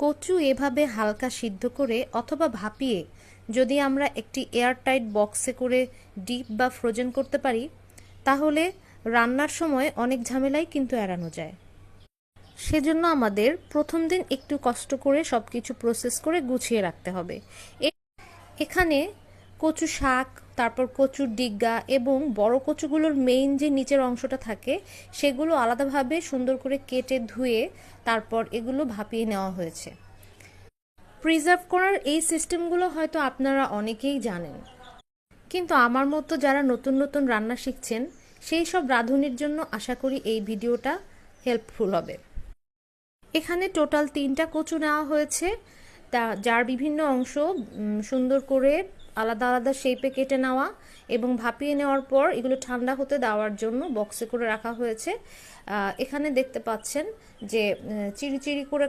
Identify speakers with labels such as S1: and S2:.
S1: কচু এভাবে হালকা সিদ্ধ করে অথবা ভাপিয়ে যদি আমরা একটি এয়ারটাইট বক্সে করে ডিপ বা ফ্রোজেন করতে পারি, তাহলে রান্নার সময় অনেক ঝামেলাই কিন্তু এড়ানো যায়। সেজন্য আমাদের প্রথম দিন একটু কষ্ট করে সব কিছু প্রসেস করে গুছিয়ে রাখতে হবে। এখানে কচু শাক, তারপর কচুর ডিগ্গা এবং বড় কচুগুলোর মেইন যে নিচের অংশটা থাকে সেগুলো আলাদাভাবে সুন্দর করে কেটে ধুয়ে তারপর এগুলো ভাপিয়ে নেওয়া হয়েছে। প্রিজার্ভ করার এই সিস্টেমগুলো হয়তো আপনারা অনেকেই জানেন, কিন্তু আমার মতো যারা নতুন নতুন রান্না শিখছেন সেই সব রাঁধুনির জন্য আশা করি এই ভিডিওটা হেল্পফুল হবে। এখানে টোটাল 3টা কচু নেওয়া হয়েছে, যার বিভিন্ন অংশ সুন্দর করে আলাদা আলাদা শেপে কেটে নেওয়া এবং ভাপিয়ে নেওয়ার পর এগুলো ঠান্ডা হতে দেওয়ার জন্য বক্সে করে রাখা হয়েছে। এখানে দেখতে পাচ্ছেন যে চিরি চিরি করে